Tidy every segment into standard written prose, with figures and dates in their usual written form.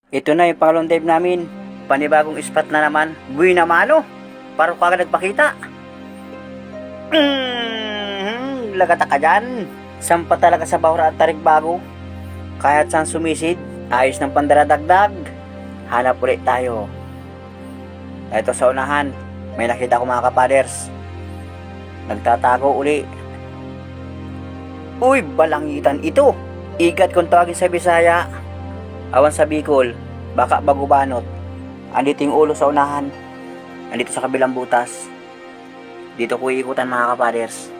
Ito na yung pangalawang dive namin. Panibagong spot na naman. Buwi na malo. Parang kagad nagpakita. Lagata ka dyan. Sampa talaga sa bahura at tarik bago. Kahit saan sumisid, ayos ng pandaradagdag. Hanap ulit tayo. Ito sa unahan, may nakita ko mga kapaders. Nagtatago uli. Uy, balangitan ito. Igat kung tawagin sa Bisaya. Awan sa Bicol, baka bagubanot. Andito yung ulo sa unahan. Andito sa kabilang butas. Dito ko iikutan mga kapaders.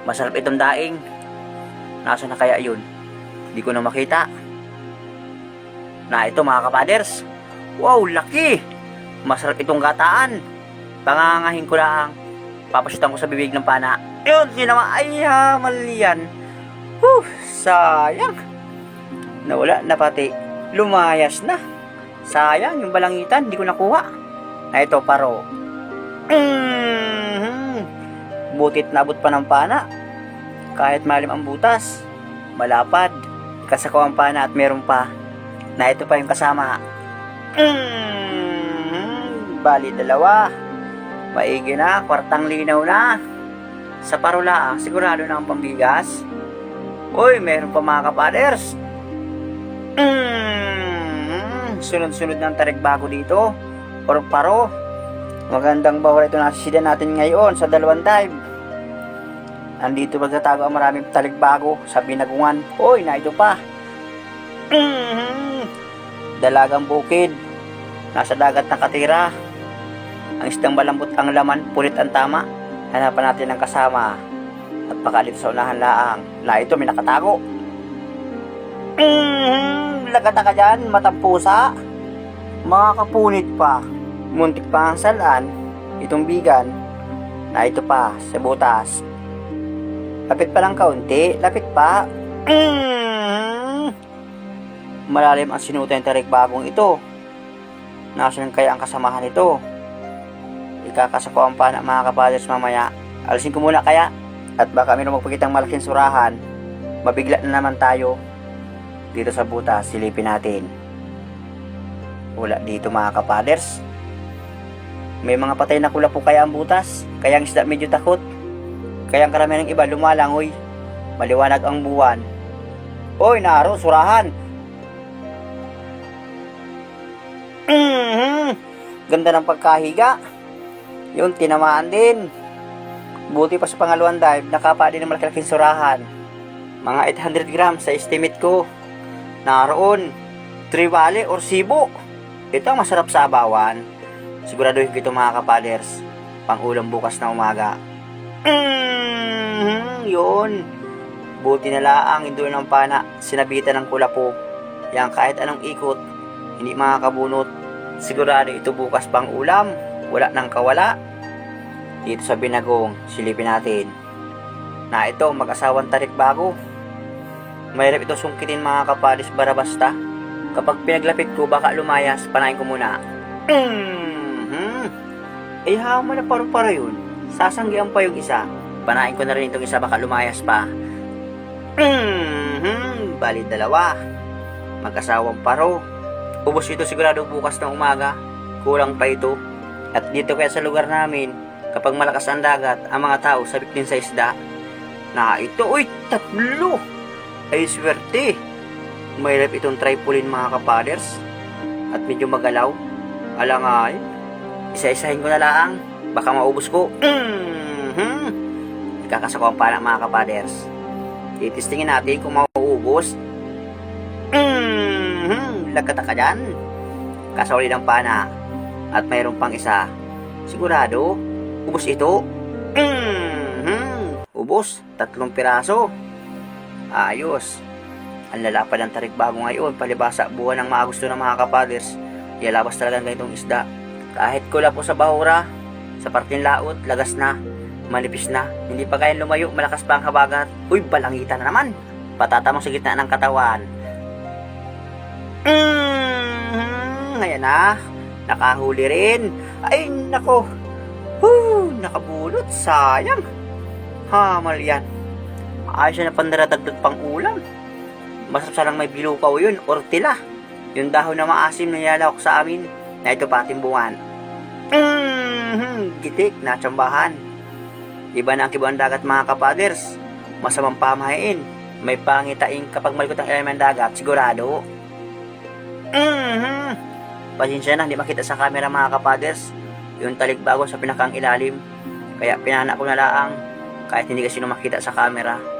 Masarap itong daing. Nasaan na kaya yun? Di ko na makita. Na ito mga kapaders. Wow, laki! Masarap itong gataan. Pangangahin ko lang. Papasutan ko sa bibig ng pana. Yun, sinama. Ay, hamal yan. Sayang. Nawala na pati. Lumayas na. Sayang, yung balangitan, hindi ko nakuha. Na ito, paro. Butit nabot pa ng pana. Kahit malim ang butas, malapad. Kasako ang pana at meron pa. Na ito pa yung kasama. Bali dalawa. Maigi na, kwartang linaw na. Sa parula, sigurado na ang pambigas. Uy, meron pa mga kapaders. Sunod-sunod ng tarik bago dito. Or paro. Magandang bahura ito nasisida natin ngayon sa dalawang dive. Andito magtatago ang maraming tarik bago sa binagungan. Uy, na ito pa. Dalagang bukid. Nasa dagat na katira. Ang isdang malambot ang laman, pulit ang tama. Hanapan natin ang kasama. At pakalip sa unahan laang. Na ito, may nakatago. Lagata ka dyan, matampusa. Mga kapunit pa. Muntik pa ang salaan. Itong bigan. Na ito pa, sa butas. Lapit pa lang kaunti. Lapit pa. Malalim ang sinuta yung tarik bagong ito. Nasaan kaya ang kasamahan ito? Ikakasako ang pana mga kapaders mamaya. Alisin ko muna kaya. At baka mayroong magpakitang malaking surahan. Mabigla na naman tayo. Dito sa butas, silipin natin. Wala dito mga kapaders. May mga patay na kula po kaya ang butas. Kaya ang isda medyo takot. Kaya ang karamihan ng iba lumalangoy. Maliwanag ang buwan. Oy, naro, surahan. Ganda ng pagkahiga. Yun, tinamaan din. Buti pa sa pangalawang dive, nakapa din ng malaking surahan. Mga 800 grams sa estimate ko. Naroon, trevally or sibo. Ito ang masarap sa abawan. Siguraduhin ko ito mga kapaders. Pang ulam bukas na umaga. Yun. Buti na laang doon ng pana. Sinabitan ng kulapo. Yang kahit anong ikot, hindi makakabunot. Sigurado ito bukas pang ulam. Wala nang kawala. Dito sa binagong, silipin natin. Na ito, mag-asawang tarik bago. Mahirap ito sungkitin mga kapaders bara basta. Kapag pinaglapit ko, baka lumayas. Panahin ko muna. Eh, hama na paru-para yun. Sasanggihan pa yung isa. Panahin ko na rin itong isa, baka lumayas pa. Bali dalawa. Mag-asawang paro. Ubos ito sigurado bukas ng umaga. Kulang pa ito. At dito kaya sa lugar namin, kapag malakas ang dagat, ang mga tao sabik din sa isda. Na ito, uy, tatlo! Ay swerte. Mahirap itong tripolin mga kapaders. At medyo magalaw. Alangay. Isa-isahin ko na lang. Baka maubos ko. Ikakasako ang pana mga kapaders. Titistingin natin kung mauubos. Lagkata ka dyan. Kasawali ng pana. At mayroon pang isa. Sigurado, ubos ito. Ubos, 3 piraso. Ayos. Ang lalapad ng tarik bago ngayon. Palibasa buwan ng mga gusto ng mga kapaders. Ialabas talaga ng ganitong isda. Kahit kula po sa bahura, sa parting laot, lagas na, malipis na. Hindi pa kayang lumayo, malakas pa ang habagat. Uy, balangitan na naman. Patatamang sa gitna ng katawan. Ngayon na. Nakahuli rin. Ay, nako. Nakabulot. Sayang. Hamal yan. Ayos na pandaradagdag pang ulam. Masarap sanang may bilukaw yun or tila. Yung dahon na maasim na nilalawak sa amin, na ito pa timbungan. Gitik na tsambahan. Iba na ang kibang dagat mga kapaders. Masamang pamahain. May pangitain kapag malikot ang ilalim ng dagat, sigurado. Pasensya na, hindi makita sa camera mga kapaders. Yung talikbago sa pinakang ilalim. Kaya pinana ko na laang kahit hindi kasi makita sa camera.